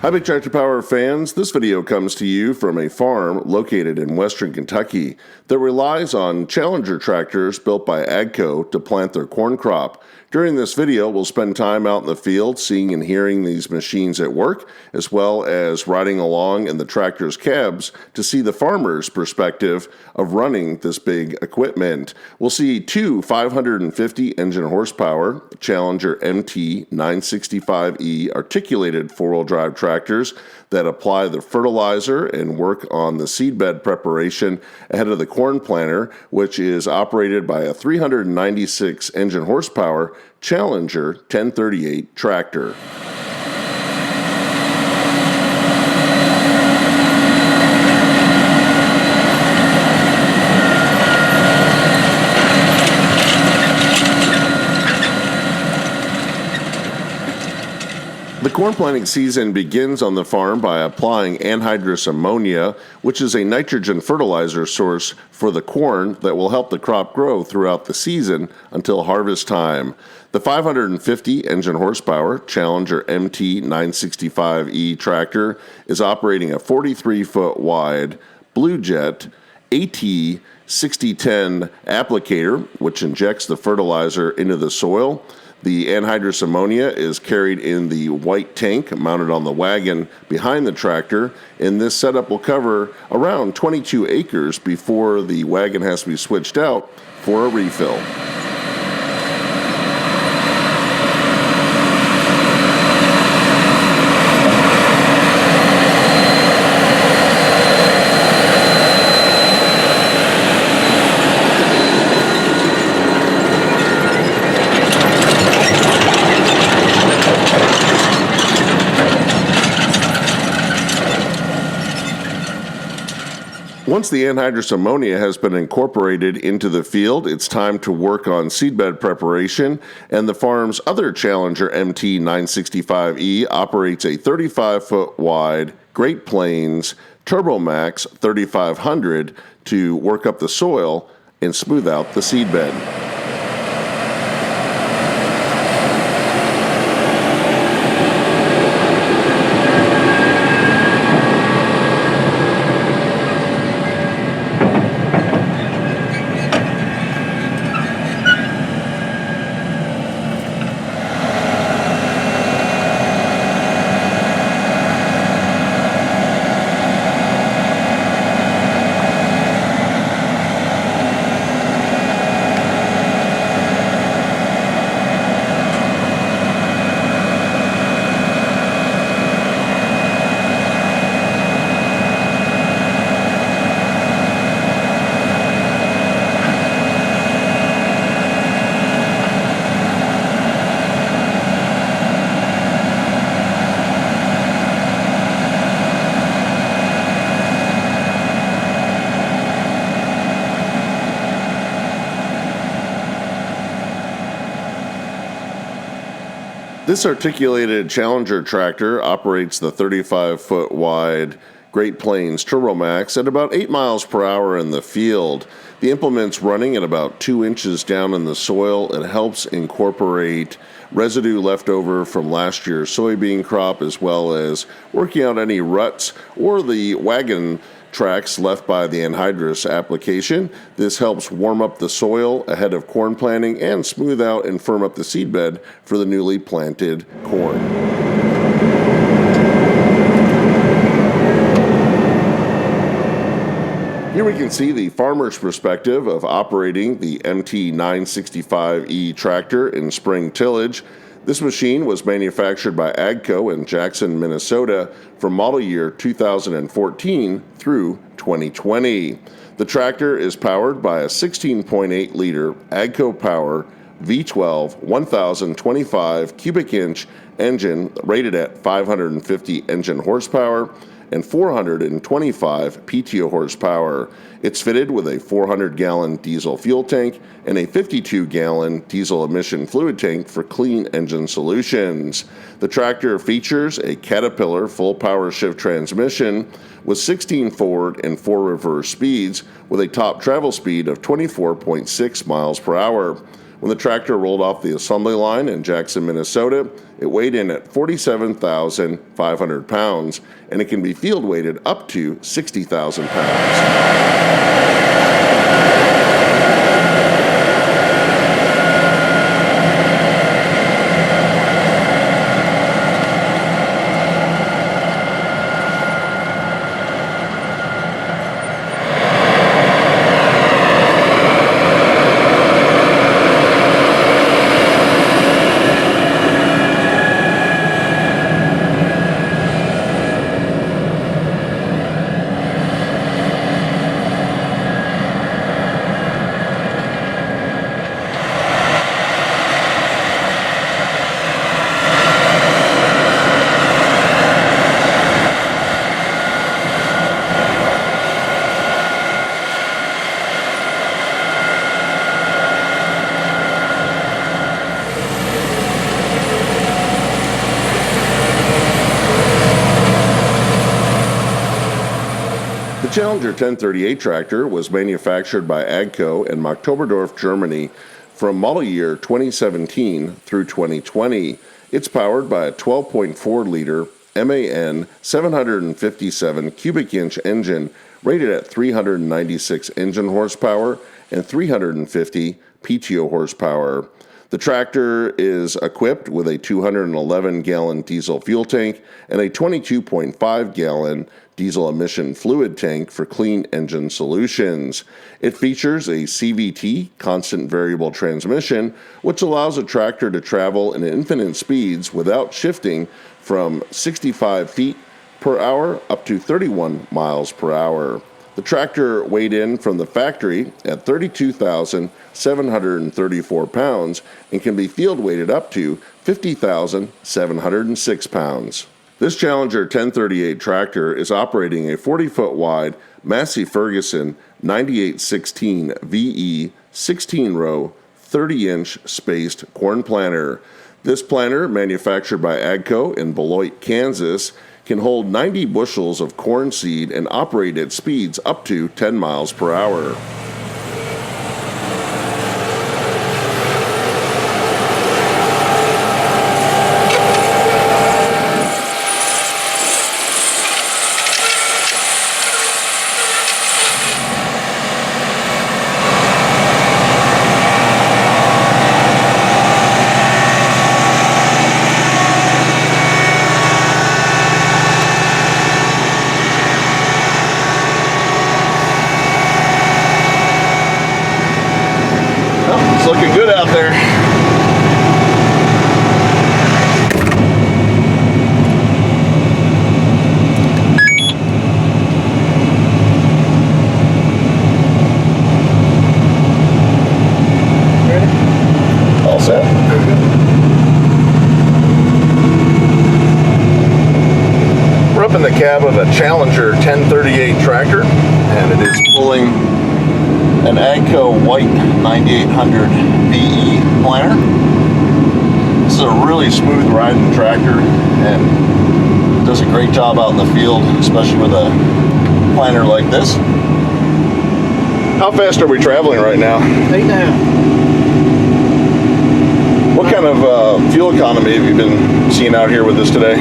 Hi Big Tractor Power fans, this video comes to you from a farm located in western Kentucky that relies on Challenger tractors built by AGCO to plant their corn crop. During this video, we'll spend time out in the field seeing and hearing these machines at work, as well as riding along in the tractor's cabs to see the farmer's perspective of running this big equipment. We'll see two 550 engine horsepower Challenger MT965E articulated four-wheel drive tractors that apply the fertilizer and work on the seedbed preparation ahead of the corn planter, which is operated by a 396 engine horsepower Challenger 1038 tractor. The corn planting season begins on the farm by applying anhydrous ammonia, which is a nitrogen fertilizer source for the corn that will help the crop grow throughout the season until harvest time. The 550 engine horsepower Challenger MT965E tractor is operating a 43-foot wide Blue Jet AT6010 applicator, which injects the fertilizer into the soil. The anhydrous ammonia is carried in the white tank mounted on the wagon behind the tractor, and this setup will cover around 22 acres before the wagon has to be switched out for a refill. Once the anhydrous ammonia has been incorporated into the field, it's time to work on seedbed preparation, and the farm's other Challenger MT965E operates a 35-foot wide Great Plains TurboMax 3500 to work up the soil and smooth out the seedbed. This articulated Challenger tractor operates the 35-foot wide Great Plains TurboMax at about 8 miles per hour in the field. The implement's running at about 2 inches down in the soil. It helps incorporate residue left over from last year's soybean crop, as well as working out any ruts or the wagon tracks left by the anhydrous application. This helps warm up the soil ahead of corn planting and smooth out and firm up the seedbed for the newly planted corn. Here we can see the farmer's perspective of operating the MT965E tractor in spring tillage. This machine was manufactured by AGCO in Jackson, Minnesota from model year 2014 through 2020. The tractor is powered by a 16.8-liter AGCO Power V12 1025 cubic inch engine rated at 550 engine horsepower and 425 PTO horsepower. It's fitted with a 400-gallon diesel fuel tank and a 52-gallon diesel emission fluid tank for clean engine solutions. The tractor features a Caterpillar full power shift transmission with 16 forward and 4 reverse speeds with a top travel speed of 24.6 miles per hour. When the tractor rolled off the assembly line in Jackson, Minnesota, it weighed in at 47,500 pounds, and it can be field weighted up to 60,000 pounds. The Challenger 1038 tractor was manufactured by AGCO in Marktoberdorf, Germany from model year 2017 through 2020. It's powered by a 12.4 liter MAN 757 cubic inch engine rated at 396 engine horsepower and 350 PTO horsepower. The tractor is equipped with a 211-gallon diesel fuel tank and a 22.5-gallon diesel emission fluid tank for clean engine solutions. It features a CVT, constant variable transmission, which allows a tractor to travel in infinite speeds without shifting from 65 feet per hour up to 31 miles per hour. The tractor weighed in from the factory at 32,734 pounds and can be field weighted up to 50,706 pounds. This Challenger 1038 tractor is operating a 40-foot wide Massey Ferguson 9816VE 16-row 30-inch spaced corn planter. This planter, manufactured by AGCO in Beloit, Kansas, can hold 90 bushels of corn seed and operate at speeds up to 10 miles per hour. It's looking good out there. Ready? All set. We're up in the cab of a Challenger 1038 tractor, and it is pulling an AGCO White 9800 VE planter. This is a really smooth riding tractor and does a great job out in the field, especially with a planter like this. How fast are we traveling right now? 8 now. What kind of fuel economy have you been seeing out here with this today?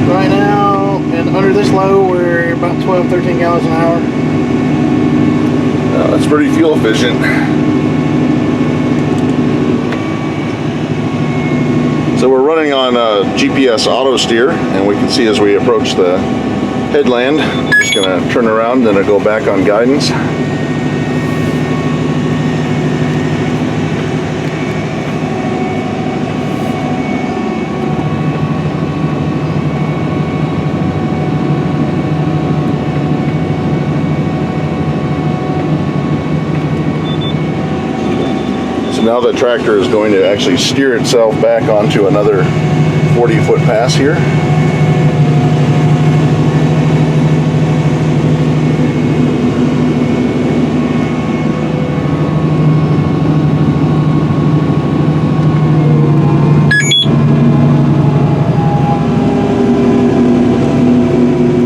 Right now, and under this low, we're about 12, 13 gallons an hour. That's pretty fuel efficient. So we're running on GPS auto steer, and we can see as we approach the headland, I'm just going to turn around and then I'll go back on guidance. Now the tractor is going to actually steer itself back onto another 40-foot pass here.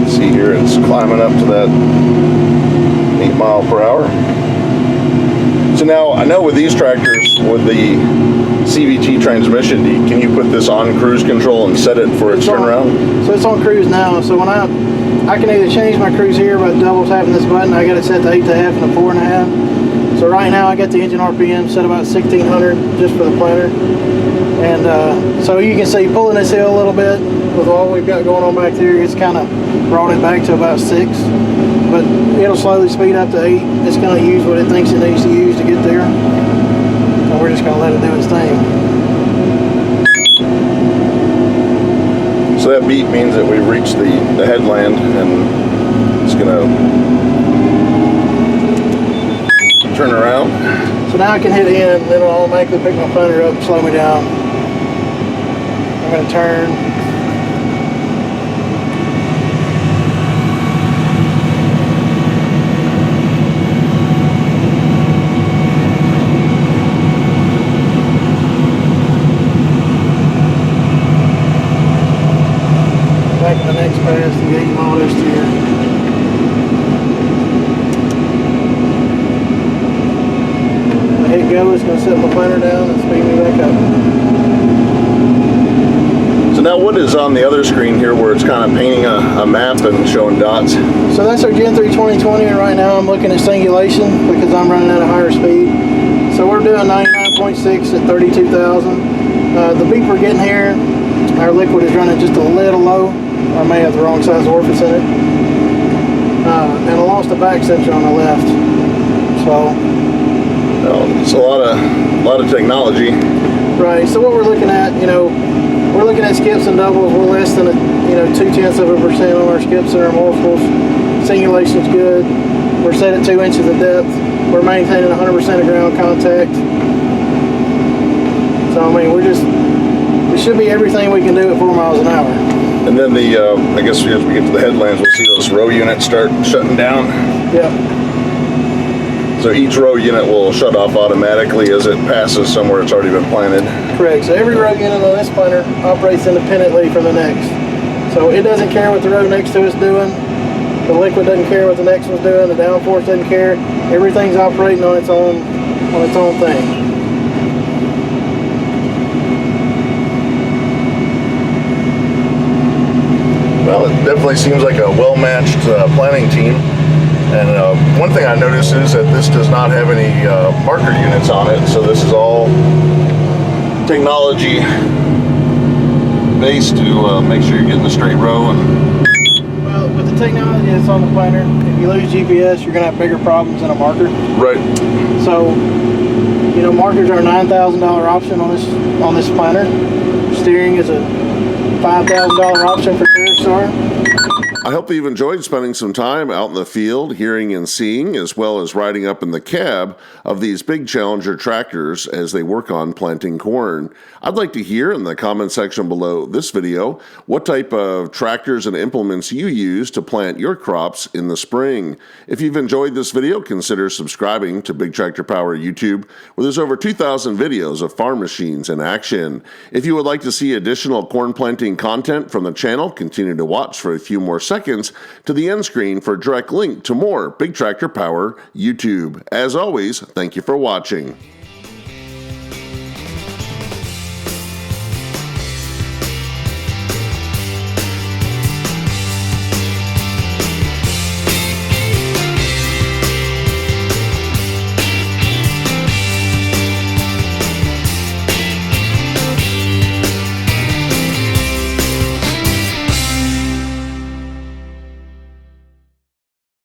See here, it's climbing up to that 8 mile per hour. So now, I know with these tractors, with the CVT transmission, can you put this on cruise control and set it for its turnaround? So it's on cruise now. So when I can either change my cruise here by double tapping this button. I got it set to 8.5 and a 4.5. So right now I got the engine RPM set about 1600 just for the planter. And so you can see pulling this hill a little bit with all we've got going on back there, it's kind of brought it back to about 6. But it'll slowly speed up to 8. It's going to use what it thinks it needs to use to get there. And we're just going to let it do its thing. So that beep means that we've reached the headland, and it's going to turn around. So now I can hit in, and it'll automatically pick my planter up and slow me down. I'm going to turn. Back to the next pass and get all this steer. When I hit go, it's going to set my planter down and speed me back up. So now what is on the other screen here where it's kind of painting a map and showing dots? So that's our Gen 3 2020, and right now I'm looking at singulation because I'm running at a higher speed. So we're doing 99.6 at 32,000. The beep we're getting here, our liquid is running just a little low. I may have the wrong size orifice in it. And I lost the back sensor on the left. So it's a lot of technology. Right. So what we're looking at, we're looking at skips and doubles. We're less than 0.2% on our skips and our multiples. Singulation's good. We're set at 2 inches of depth. We're maintaining 100% of ground contact. So I mean, it should be everything we can do at 4 miles an hour. And then I guess as we get to the headlands, we'll see those row units start shutting down. Yeah. So each row unit will shut off automatically as it passes somewhere it's already been planted. Correct. So every row unit on this planter operates independently from the next. So it doesn't care what the row next to it's doing. The liquid doesn't care what the next one's doing. The downforce doesn't care. Everything's operating on its own thing. Well, it definitely seems like a well-matched planning team. And one thing I noticed is that this does not have any marker units on it, so this is all technology based to make sure you're getting the straight row. Well, with the technology that's on the planter, if you lose GPS, you're going to have bigger problems than a marker. Right. So, markers are a $9,000 option on this planter. Steering is a $5,000 option for TerraStar. I hope that you've enjoyed spending some time out in the field, hearing and seeing, as well as riding up in the cab of these big Challenger tractors as they work on planting corn. I'd like to hear in the comment section below this video what type of tractors and implements you use to plant your crops in the spring. If you've enjoyed this video, consider subscribing to Big Tractor Power YouTube, where there's over 2,000 videos of farm machines in action. If you would like to see additional corn planting content from the channel, continue to watch for a few more seconds to the end screen for a direct link to more Big Tractor Power YouTube. As always, thank you for watching.